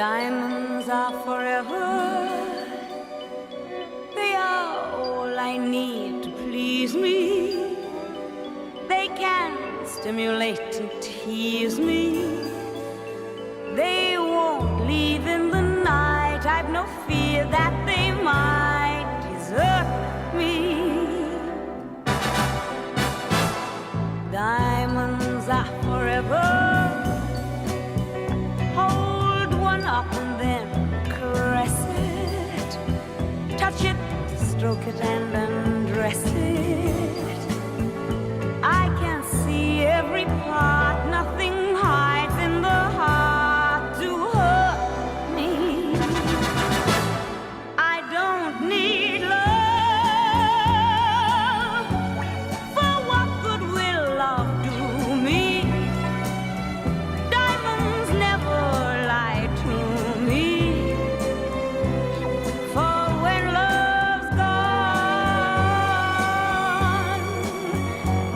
Diamonds are forever. They are all I need to please me. They can stimulate and tease me. They won't leave in the night. I've no fear that they might desert me. Diamonds are forever. Hold one up and then caress it. Touch it, stroke it and undress it. I can see every part. Nothing hides in the heart to hurt me. I don't need love. For what good will love do me? Diamonds never lie to me. For when love's gone,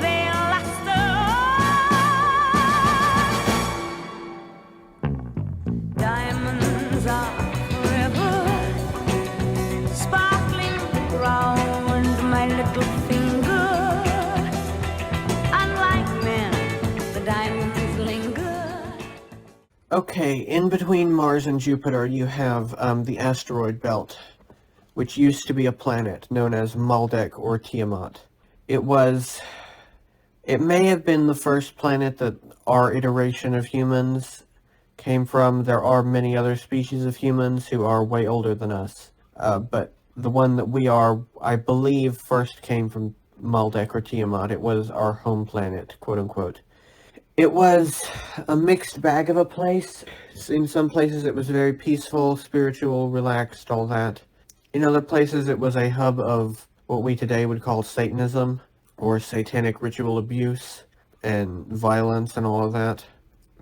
they'll last on. Diamonds are forever. Sparkling round my little finger. Unlike men, the diamonds linger. Okay, in between Mars and Jupiter you have the Asteroid Belt, which used to be a planet known as Maldek or Tiamat. It may have been the first planet that our iteration of humans came from. There are many other species of humans who are way older than us, but the one that we are, I believe, first came from Maldek or Tiamat. It was our home planet, quote-unquote. It was a mixed bag of a place. In some places it was very peaceful, spiritual, relaxed, all that. In other places it was a hub of what we today would call Satanism, or satanic ritual abuse, and violence and all of that.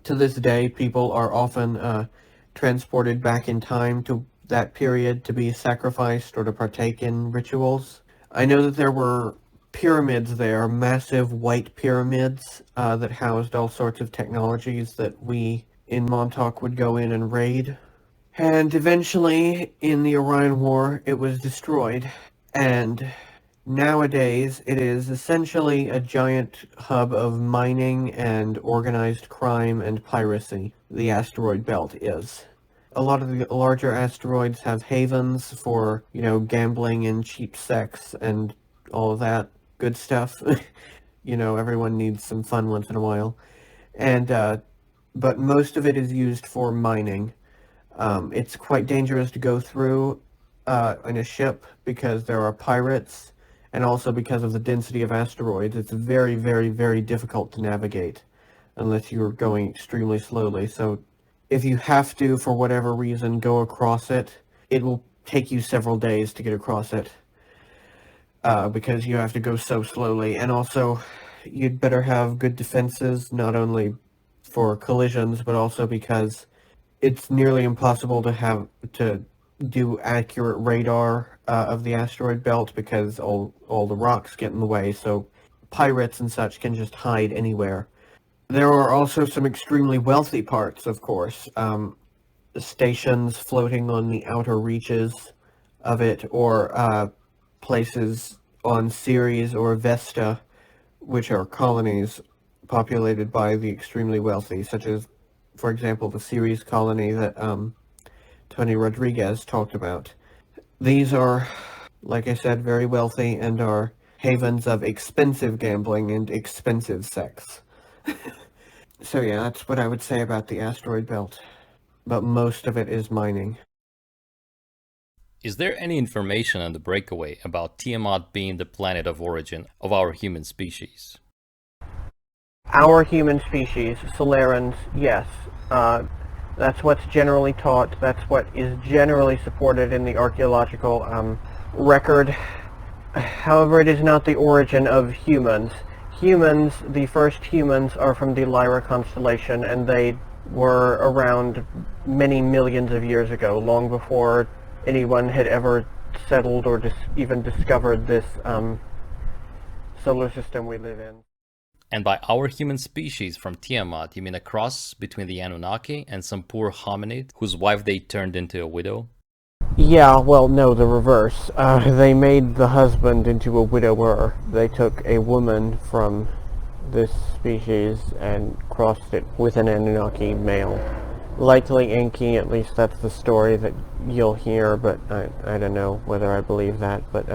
To this day, people are often transported back in time to that period to be sacrificed or to partake in rituals. I know that there were pyramids there, massive white pyramids that housed all sorts of technologies that we in Montauk would go in and raid. And eventually, in the Orion War, it was destroyed. And nowadays, it is essentially a giant hub of mining and organized crime and piracy. The Asteroid Belt is. A lot of the larger asteroids have havens for, gambling and cheap sex and all of that good stuff. Everyone needs some fun once in a while. And, but most of it is used for mining. It's quite dangerous to go through in a ship because there are pirates, and also because of the density of asteroids. It's very, very, very difficult to navigate unless you're going extremely slowly. So if you have to, for whatever reason, go across it, it will take you several days to get across it. Because you have to go so slowly, and also you'd better have good defenses, not only for collisions, but also because it's nearly impossible to do accurate radar of the asteroid belt, because all the rocks get in the way, so pirates and such can just hide anywhere. There are also some extremely wealthy parts, of course, stations floating on the outer reaches of it, or places on Ceres or Vesta, which are colonies populated by the extremely wealthy, such as, for example, the Ceres colony that Tony Rodriguez talked about. These are, like I said, very wealthy and are havens of expensive gambling and expensive sex. So yeah, that's what I would say about the asteroid belt. But most of it is mining. Is there any information on the Breakaway about Tiamat being the planet of origin of our human species? Our human species, Solarans, yes. That's what's generally taught. That's what is generally supported in the archaeological record. However, it is not the origin of humans. Humans, the first humans, are from the Lyra constellation, and they were around many millions of years ago, long before anyone had ever settled or even discovered this solar system we live in. And by our human species from Tiamat, you mean a cross between the Anunnaki and some poor hominid whose wife they turned into a widow? Yeah, well, no, the reverse. They made the husband into a widower. They took a woman from this species and crossed it with an Anunnaki male. Likely Enki, at least that's the story that you'll hear, but I don't know whether I believe that. But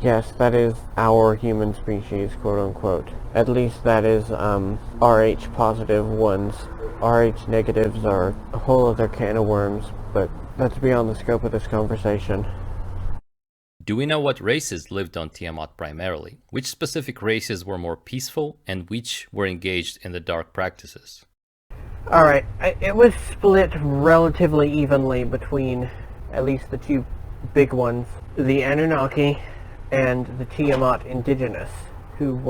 yes, that is our human species, quote unquote. At least that is RH positive ones. RH negatives are a whole other can of worms, but that's beyond the scope of this conversation. Do we know what races lived on Tiamat primarily? Which specific races were more peaceful and which were engaged in the dark practices? Alright, it was split relatively evenly between at least the two big ones, the Anunnaki and the Tiamat indigenous, who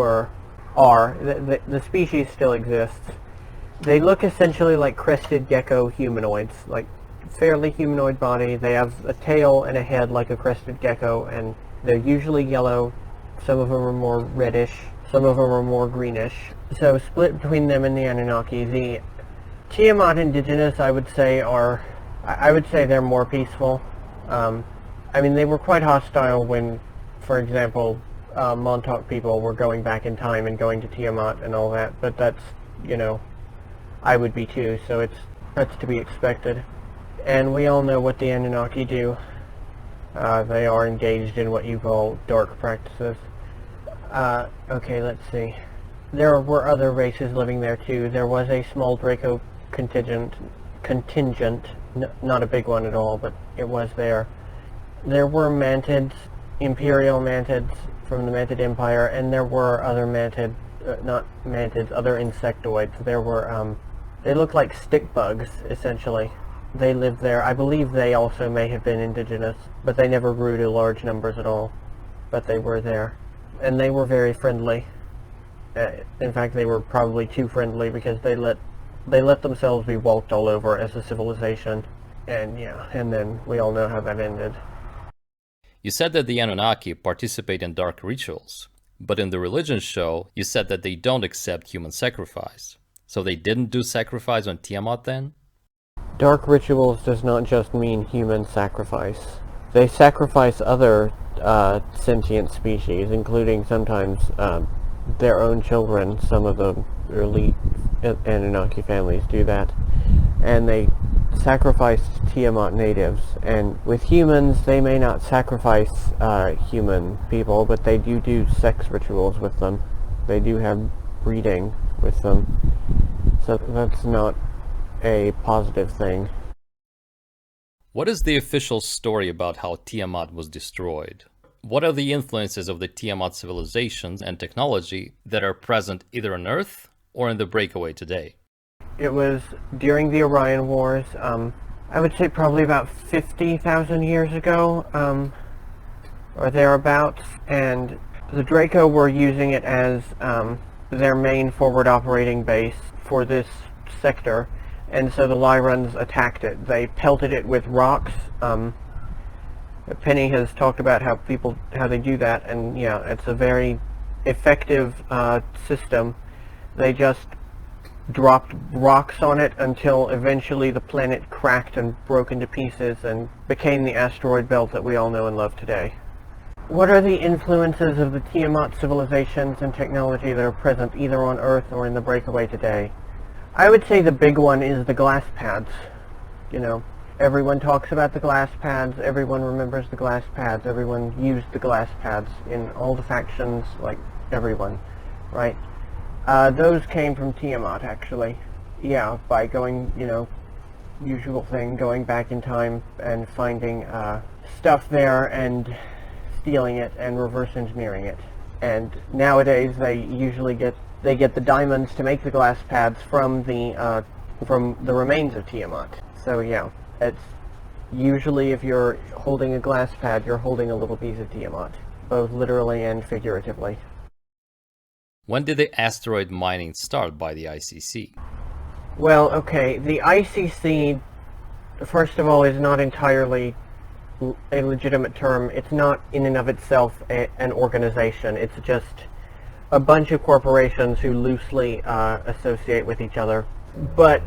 the species still exists. They look essentially like crested gecko humanoids, like fairly humanoid body. They have a tail and a head like a crested gecko, and they're usually yellow. Some of them are more reddish, some of them are more greenish. So split between them and the Anunnaki. The Tiamat indigenous, I would say they're more peaceful. I mean, they were quite hostile when, for example, Montauk people were going back in time and going to Tiamat and all that, but that's, I would be too, so that's to be expected. And we all know what the Anunnaki do. They are engaged in what you call dark practices. Okay, let's see. There were other races living there too. There was a small Draco contingent, not a big one at all, but it was there. There were mantids, imperial mantids from the Mantid Empire, and there were other other insectoids. There were, they looked like stick bugs, essentially. They lived there. I believe they also may have been indigenous, but they never grew to large numbers at all. But they were there. And they were very friendly. In fact, they were probably too friendly because they let themselves be walked all over as a civilization. And yeah, and then we all know how that ended. You said that the Anunnaki participate in dark rituals, but in the religion show, you said that they don't accept human sacrifice. So they didn't do sacrifice on Tiamat then? Dark rituals does not just mean human sacrifice. They sacrifice other sentient species, including sometimes their own children. Some of the elite Anunnaki families do that. And they sacrifice Tiamat natives. And with humans, they may not sacrifice human people, but they do sex rituals with them. They do have breeding with them. So that's not a positive thing. What is the official story about how Tiamat was destroyed? What are the influences of the Tiamat civilizations and technology that are present either on Earth or in the Breakaway today? It was during the Orion Wars, I would say probably about 50,000 years ago, or thereabouts, and the Draco were using it as their main forward operating base for this sector. And so the Lyrans attacked it. They pelted it with rocks. Penny has talked about how they do that, and yeah, it's a very effective system. They just dropped rocks on it until eventually the planet cracked and broke into pieces and became the asteroid belt that we all know and love today. What are the influences of the Tiamat civilizations and technology that are present either on Earth or in the Breakaway today? I would say the big one is the glass pads. Everyone talks about the glass pads, everyone remembers the glass pads, everyone used the glass pads in all the factions, like everyone, right? Those came from Tiamat, actually. Yeah, by going, usual thing, going back in time and finding stuff there and stealing it and reverse engineering it. And nowadays they usually get the diamonds to make the glass pads from the remains of Tiamat. So yeah, it's usually if you're holding a glass pad, you're holding a little piece of Tiamat, both literally and figuratively. When did the asteroid mining start by the ICC? Well, okay, the ICC, first of all, is not entirely a legitimate term. It's not in and of itself an organization. It's just a bunch of corporations who loosely associate with each other. But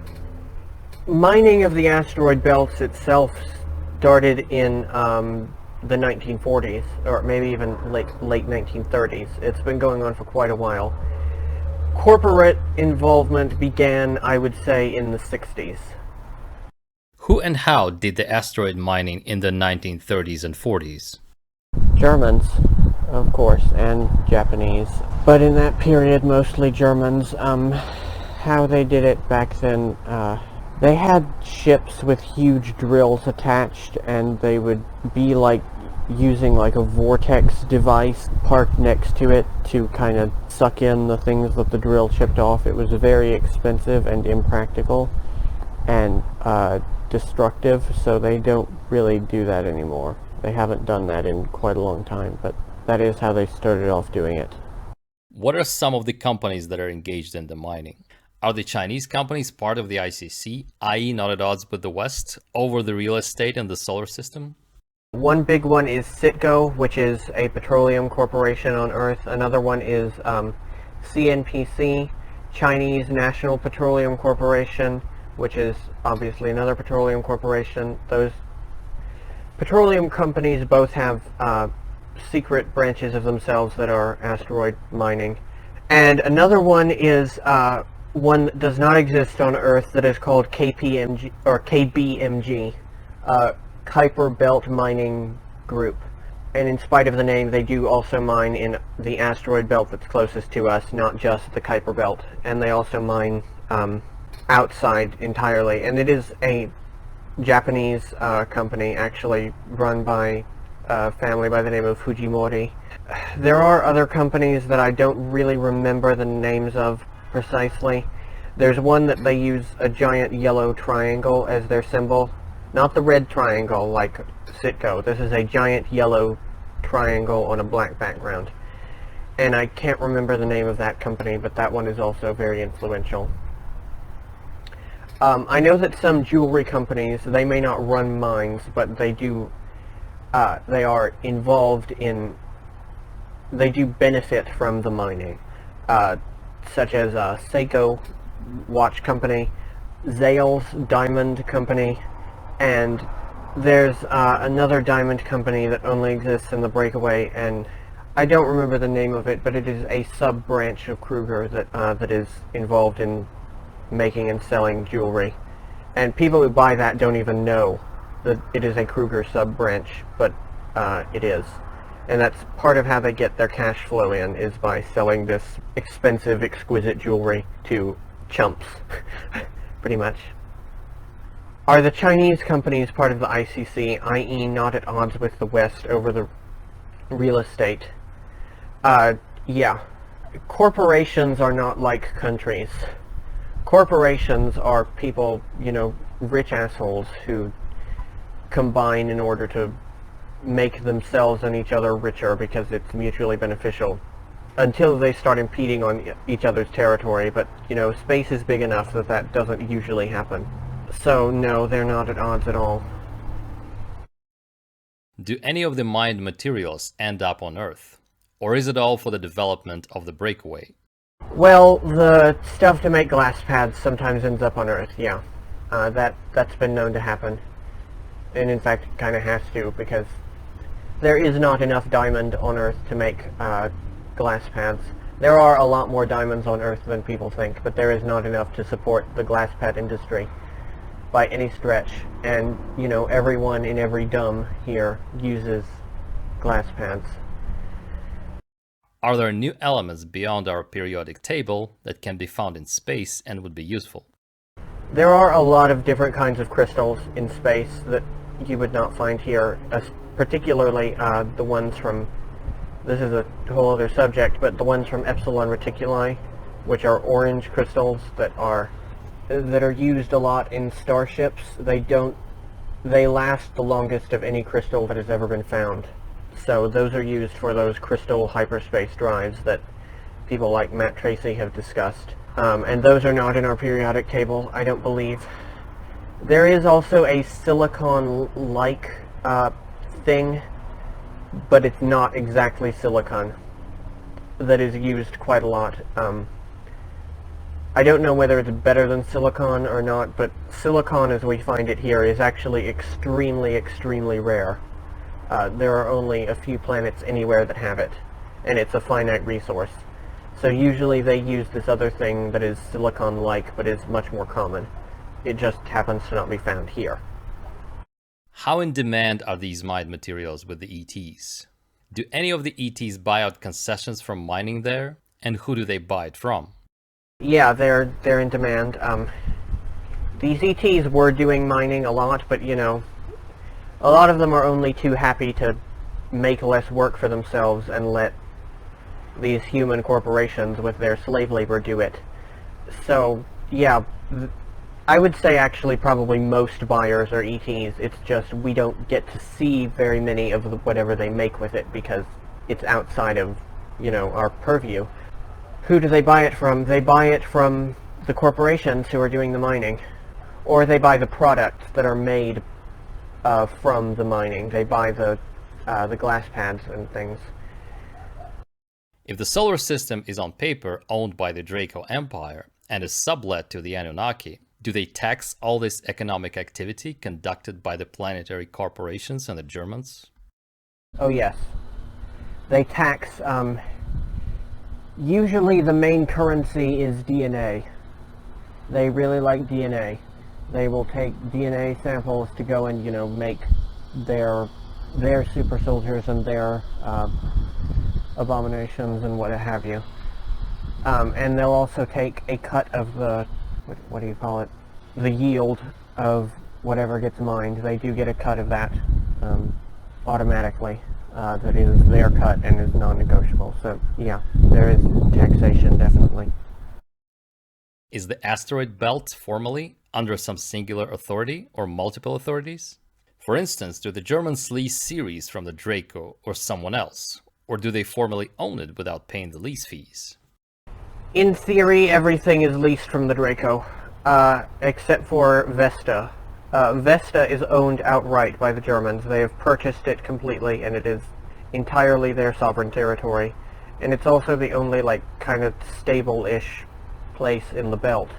mining of the asteroid belts itself started in the 1940s, or maybe even late 1930s. It's been going on for quite a while. Corporate involvement began, I would say, in the 60s. Who and how did the asteroid mining in the 1930s and 40s? Germans, of course, and Japanese. But in that period, mostly Germans. How they did it back then, they had ships with huge drills attached, and they would be like using like a vortex device parked next to it to kind of suck in the things that the drill chipped off. It was very expensive and impractical and destructive, so they don't really do that anymore. They haven't done that in quite a long time, but that is how they started off doing it. What are some of the companies that are engaged in the mining? Are the Chinese companies part of the ICC, i.e. not at odds with the West, over the real estate in the solar system? One big one is Citgo, which is a petroleum corporation on Earth. Another one is CNPC, Chinese National Petroleum Corporation, which is obviously another petroleum corporation. Those petroleum companies both have secret branches of themselves that are asteroid mining. And another one is one that does not exist on Earth that is called KPMG, or KBMG, Kuiper Belt Mining Group. And in spite of the name, they do also mine in the asteroid belt that's closest to us, not just the Kuiper Belt. And they also mine outside entirely. And it is a Japanese company, actually run by a family by the name of Fujimori. There are other companies that I don't really remember the names of precisely. There's one that they use a giant yellow triangle as their symbol. Not the red triangle like Citgo. This is a giant yellow triangle on a black background. And I can't remember the name of that company, but that one is also very influential. I know that some jewelry companies, they may not run mines, but they do, they are involved in, they do benefit from the mining. Such as Seiko watch company, Zales diamond company, and there's another diamond company that only exists in the Breakaway, and I don't remember the name of it, but it is a sub-branch of Kruger that that is involved in making and selling jewelry. And people who buy that don't even know that it is a Kruger sub-branch, but it is. And that's part of how they get their cash flow in, is by selling this expensive, exquisite jewelry to chumps, pretty much. Are the Chinese companies part of the ICC, i.e. not at odds with the West over the real estate? Yeah. Corporations are not like countries. Corporations are people, you know, rich assholes who combine in order to make themselves and each other richer because it's mutually beneficial, until they start impeding on each other's territory. But, you know, space is big enough that that doesn't usually happen. So, no, they're not at odds at all. Do any of the mined materials end up on Earth? Or is it all for the development of the Breakaway? Well, the stuff to make glass pads sometimes ends up on Earth, yeah. That's been known to happen. And in fact, it kind of has to, because there is not enough diamond on Earth to make glass pads. There are a lot more diamonds on Earth than people think, but there is not enough to support the glass pad industry by any stretch. And, you know, everyone in every dumb here uses glass pads. Are there new elements beyond our periodic table that can be found in space and would be useful? There are a lot of different kinds of crystals in space that you would not find here, particularly the ones from, this is a whole other subject, but the ones from Epsilon Reticuli, which are orange crystals that are used a lot in starships. They last the longest of any crystal that has ever been found. So those are used for those crystal hyperspace drives that people like Matt Tracy have discussed. And those are not in our periodic table, I don't believe. There is also a silicon-like thing, but it's not exactly silicon. that is used quite a lot. I don't know whether it's better than silicon or not, but silicon as we find it here is actually extremely, extremely rare. There are only a few planets anywhere that have it, and it's a finite resource. So usually they use this other thing that is silicon-like, but is much more common. It just happens to not be found here. How in demand are these mined materials with the ETs? Do any of the ETs buy out concessions from mining there? And who do they buy it from? Yeah, they're in demand. These ETs were doing mining a lot, but you know, a lot of them are only too happy to make less work for themselves and let these human corporations with their slave labor do it. So, yeah, I would say actually probably most buyers are ETs. It's just we don't get to see very many of whatever they make with it because it's outside of, you know, our purview. Who do they buy it from? They buy it from the corporations who are doing the mining. Or they buy the products that are made from the mining. They buy the glass pads and things. If the solar system is on paper owned by the Draco Empire and is sublet to the Anunnaki, do they tax all this economic activity conducted by the planetary corporations and the Germans? Oh yes. They tax, usually the main currency is DNA. They really like DNA. They will take DNA samples to go and, you know, make their super soldiers and their abominations and what have you. And they'll also take a cut of the, what do you call it, the yield of whatever gets mined. They do get a cut of that automatically. That is their cut and is non-negotiable. So yeah, there is taxation, definitely. Is the asteroid belt formally under some singular authority or multiple authorities? For instance, do the Germans lease Ceres from the Draco or someone else? Or do they formally own it without paying the lease fees? In theory, everything is leased from the Draco, except for Vesta. Vesta is owned outright by the Germans. They have purchased it completely, and it is entirely their sovereign territory. And it's also the only, like, kind of stable-ish place in the belt.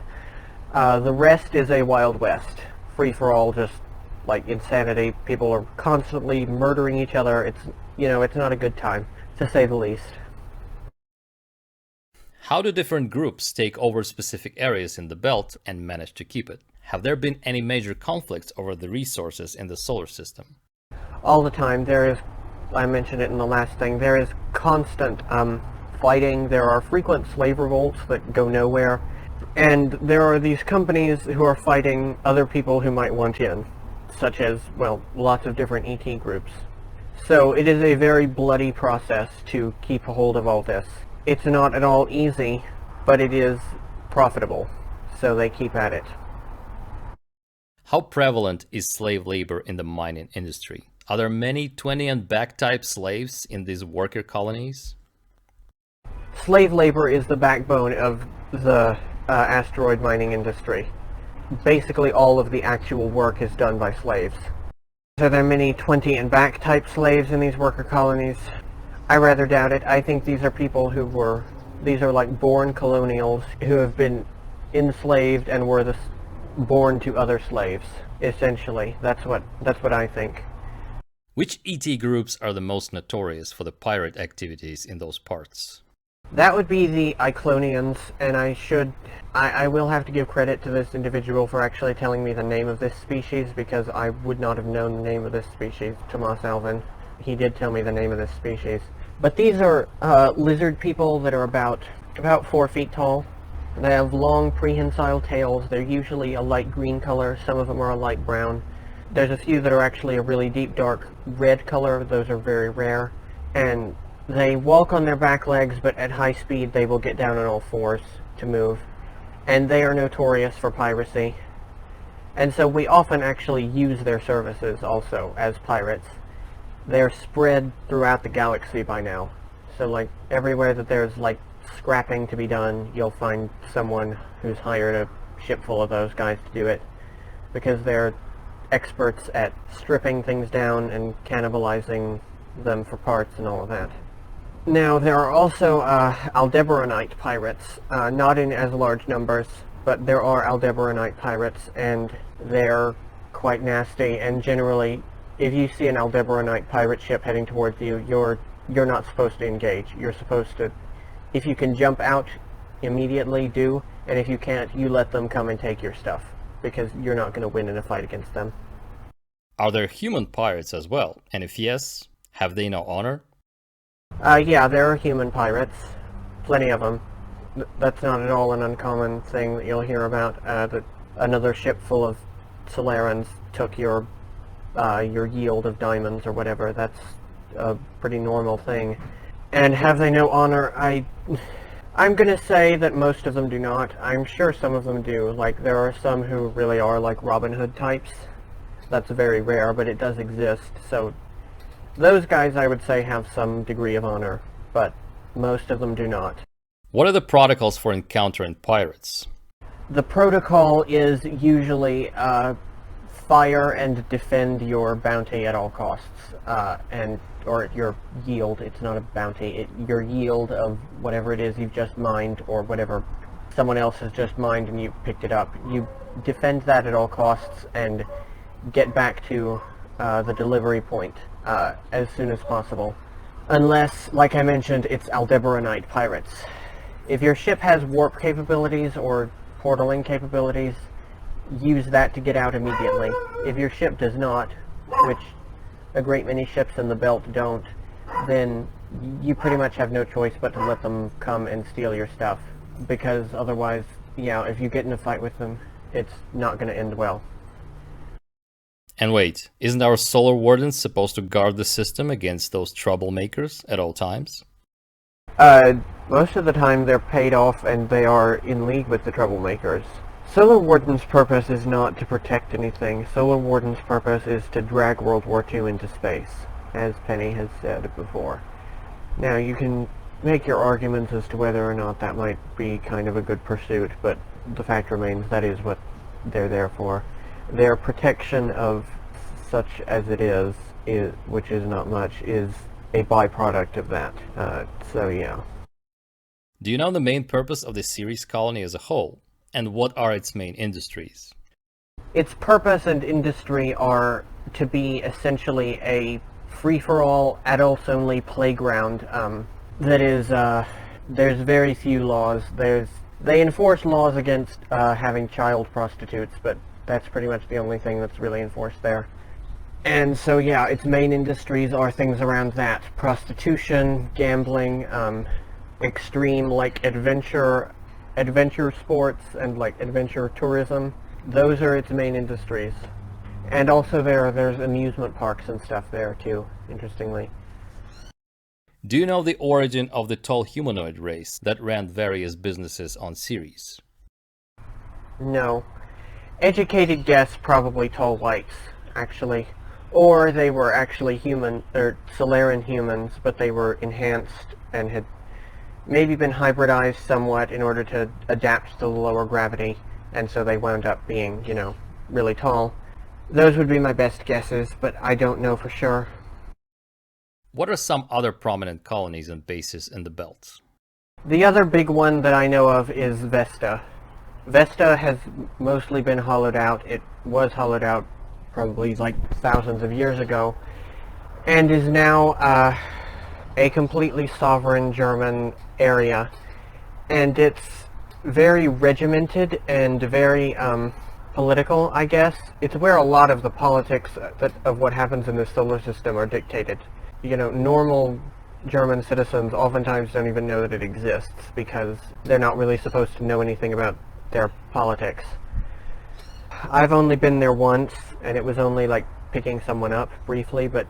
The rest is a Wild West. Free-for-all, just, like, insanity. People are constantly murdering each other. It's, you know, it's not a good time, to say the least. How do different groups take over specific areas in the belt and manage to keep it? Have there been any major conflicts over the resources in the solar system? All the time. There is, I mentioned it in the last thing, there is constant fighting. There are frequent slave revolts that go nowhere. And there are these companies who are fighting other people who might want in, such as, well, lots of different ET groups. So it is a very bloody process to keep a hold of all this. It's not at all easy, but it is profitable, so they keep at it. How prevalent is slave labor in the mining industry? Are there many 20 and back type slaves in these worker colonies? Slave labor is the backbone of the asteroid mining industry. Basically all of the actual work is done by slaves. Are there many 20 and back type slaves in these worker colonies? I rather doubt it. I think these are people these are like born colonials who have been enslaved and were born to other slaves, essentially. That's what I think. Which ET groups are the most notorious for the pirate activities in those parts? That would be the Iclonians, and I will have to give credit to this individual for actually telling me the name of this species, because I would not have known the name of this species, Tomas Alvin. He did tell me the name of this species. But these are lizard people that are about 4 feet tall. They have long prehensile tails. They're usually a light green color. Some of them are a light brown. There's a few that are actually a really deep dark red color. Those are very rare. And they walk on their back legs, but at high speed they will get down on all fours to move. And they are notorious for piracy. And so we often actually use their services also as pirates. They're spread throughout the galaxy by now. So like everywhere that there's like scrapping to be done, you'll find someone who's hired a ship full of those guys to do it, because they're experts at stripping things down and cannibalizing them for parts and all of that. Now, there are also Aldebaranite pirates, not in as large numbers, but there are Aldebaranite pirates, and they're quite nasty, and generally, if you see an Aldebaranite pirate ship heading towards you, you're not supposed to engage. You're supposed to, if you can jump out immediately, do, and if you can't, you let them come and take your stuff, because you're not going to win in a fight against them. Are there human pirates as well? And if yes, have they no honor? Yeah, there are human pirates. Plenty of them. That's not at all an uncommon thing that you'll hear about. That another ship full of Solarans took your yield of diamonds or whatever. That's a pretty normal thing. And have they no honor? I'm gonna say that most of them do not. I'm sure some of them do. Like, there are some who really are like Robin Hood types. That's very rare, but it does exist, so those guys, I would say, have some degree of honor, but most of them do not. What are the protocols for encountering pirates? The protocol is usually fire and defend your bounty at all costs, or your yield. It's not a bounty. Your yield of whatever it is you've just mined, or whatever someone else has just mined and you picked it up. You defend that at all costs and get back to the delivery point as soon as possible. Unless, like I mentioned, it's Aldebaranite pirates. If your ship has warp capabilities or portaling capabilities, use that to get out immediately. If your ship does not, which a great many ships in the belt don't, then you pretty much have no choice but to let them come and steal your stuff. Because otherwise, yeah, if you get in a fight with them, it's not going to end well. And wait, isn't our Solar Wardens supposed to guard the system against those troublemakers at all times? Most of the time they're paid off and they are in league with the troublemakers. Solar Warden's purpose is not to protect anything. Solar Warden's purpose is to drag World War II into space, as Penny has said before. Now, you can make your arguments as to whether or not that might be kind of a good pursuit, but the fact remains that is what they're there for. Their protection of such as it is, which is not much, is a byproduct of that. So yeah. Do you know the main purpose of the Ceres colony as a whole? And what are its main industries? Its purpose and industry are to be essentially a free-for-all, adults-only playground. That is, there's very few laws. They enforce laws against having child prostitutes, but that's pretty much the only thing that's really enforced there. And so yeah, its main industries are things around that. Prostitution, gambling, extreme like adventure sports and like adventure tourism. Those are its main industries. And also there's amusement parks and stuff there too, interestingly. Do you know the origin of the tall humanoid race that ran various businesses on Ceres? No. Educated guess, probably tall whites, actually. Or they were actually human, or Solaran humans, but they were enhanced and had maybe been hybridized somewhat in order to adapt to the lower gravity, and so they wound up being, you know, really tall. Those would be my best guesses, but I don't know for sure. What are some other prominent colonies and bases in the belts? The other big one that I know of is Vesta. Vesta has mostly been hollowed out. It was hollowed out probably like thousands of years ago, and is now a completely sovereign German area. And it's very regimented and very political, I guess. It's where a lot of the politics of what happens in the solar system are dictated. You know, normal German citizens oftentimes don't even know that it exists because they're not really supposed to know anything about their politics. I've only been there once, and it was only like picking someone up briefly, but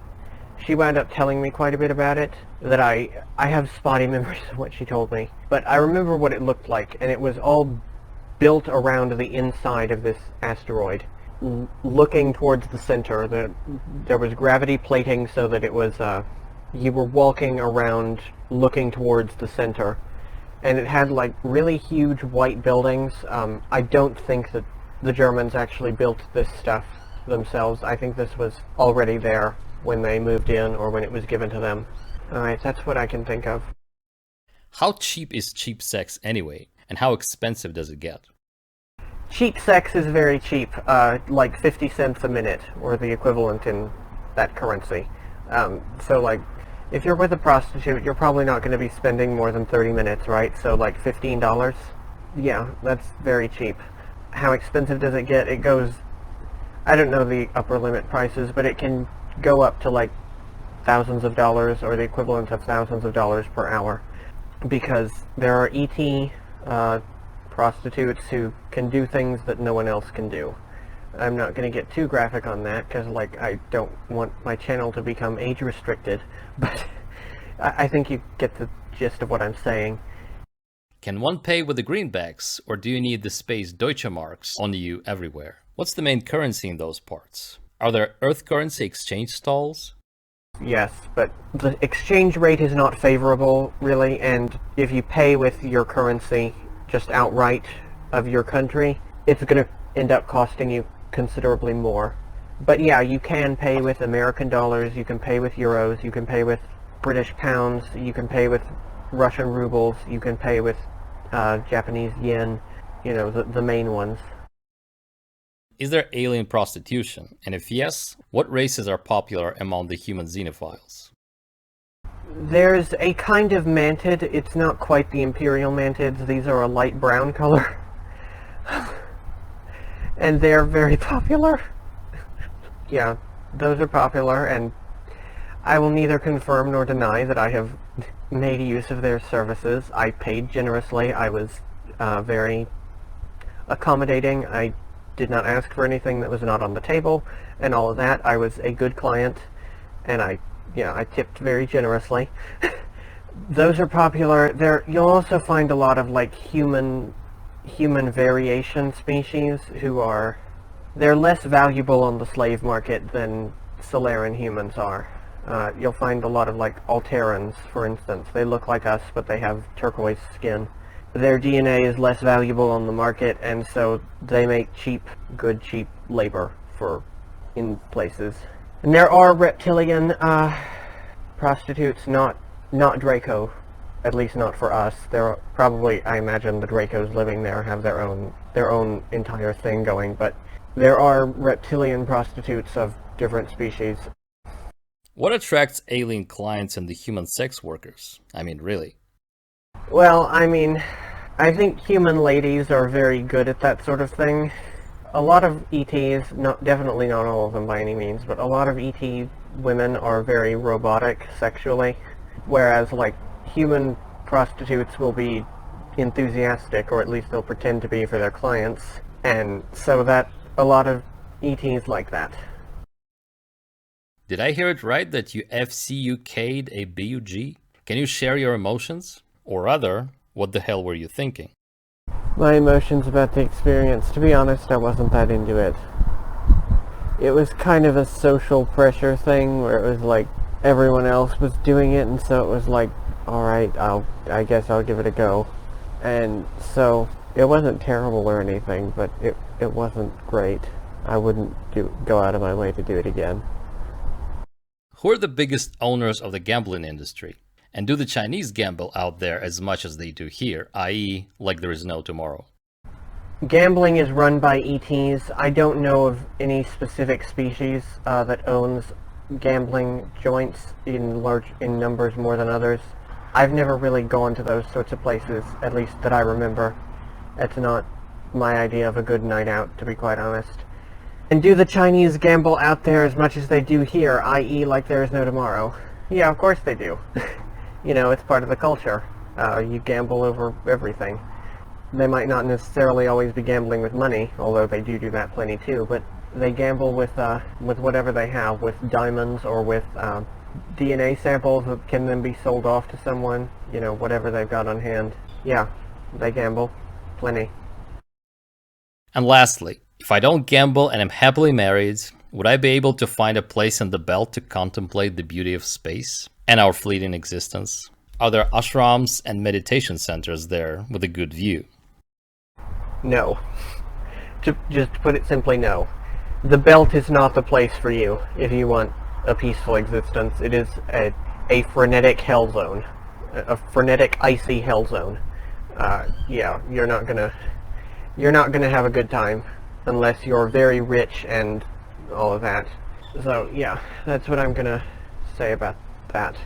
she wound up telling me quite a bit about it, that I have spotty memories of what she told me. But I remember what it looked like, and it was all built around the inside of this asteroid, looking towards the center. There was gravity plating so that it was, you were walking around looking towards the center. And it had like really huge white buildings. I don't think that the Germans actually built this stuff themselves. I think this was already there when they moved in or when it was given to them. Alright, that's what I can think of. How cheap is cheap sex anyway, and how expensive does it get? Cheap sex is very cheap, like 50 cents a minute, or the equivalent in that currency. So like, if you're with a prostitute, you're probably not going to be spending more than 30 minutes, right? So like $15? Yeah, that's very cheap. How expensive does it get? It goes, I don't know the upper limit prices, but it can go up to like thousands of dollars, or the equivalent of thousands of dollars per hour. Because there are ET prostitutes who can do things that no one else can do. I'm not going to get too graphic on that, because like, I don't want my channel to become age restricted, but I think you get the gist of what I'm saying. Can one pay with the greenbacks, or do you need the space Deutschemarks on you everywhere? What's the main currency in those parts? Are there Earth currency exchange stalls? Yes, but the exchange rate is not favorable, really, and if you pay with your currency just outright of your country, it's going to end up costing you considerably more. But yeah, you can pay with American dollars, you can pay with euros, you can pay with British pounds, you can pay with Russian rubles, you can pay with Japanese yen, you know, the main ones. Is there alien prostitution? And if yes, what races are popular among the human xenophiles? There's a kind of mantid. It's not quite the imperial mantids. These are a light brown color. And they're very popular. Yeah, those are popular, and I will neither confirm nor deny that I have made use of their services. I paid generously. I was very accommodating. I did not ask for anything that was not on the table, and all of that. I was a good client, and I tipped very generously. Those are popular. You'll also find a lot of like human variation species they're less valuable on the slave market than Solaran humans are. You'll find a lot of like Alterans, for instance. They look like us, but they have turquoise skin. Their DNA is less valuable on the market, and so they make good cheap labor in places. And there are reptilian prostitutes, not Draco, at least not for us. There are probably, I imagine, the Dracos living there have their own entire thing going, but there are reptilian prostitutes of different species. What attracts alien clients and the human sex workers? I mean, really. Well, I mean, I think human ladies are very good at that sort of thing. A lot of ETs, definitely not all of them by any means, but a lot of ET women are very robotic sexually, whereas like human prostitutes will be enthusiastic, or at least they'll pretend to be for their clients, and so that a lot of ETs like that. Did I hear it right that you FCUK'd a BUG? Can you share your emotions? Or rather, what the hell were you thinking? My emotions about the experience, to be honest, I wasn't that into it. It was kind of a social pressure thing where it was like everyone else was doing it, and so it was like, alright, I guess I'll give it a go. And so it wasn't terrible or anything, but it wasn't great. I wouldn't go out of my way to do it again. Who are the biggest owners of the gambling industry? And do the Chinese gamble out there as much as they do here, i.e. like there is no tomorrow? Gambling is run by ETs. I don't know of any specific species that owns gambling joints in numbers more than others. I've never really gone to those sorts of places, at least that I remember. It's not my idea of a good night out, to be quite honest. And do the Chinese gamble out there as much as they do here, i.e. like there is no tomorrow? Yeah, of course they do. You know, it's part of the culture. You gamble over everything. They might not necessarily always be gambling with money, although they do that plenty too, but they gamble with whatever they have, with diamonds or with DNA samples that can then be sold off to someone, you know, whatever they've got on hand. Yeah, they gamble. Plenty. And lastly, if I don't gamble and am happily married, would I be able to find a place in the belt to contemplate the beauty of space and our fleeting existence? Are there ashrams and meditation centers there with a good view? No. Just to put it simply, no. The belt is not the place for you if you want a peaceful existence. It is a a frenetic hell zone, a frenetic icy hell zone. Yeah, you're not gonna have a good time unless you're very rich and all of that. So yeah, that's what I'm gonna say about that.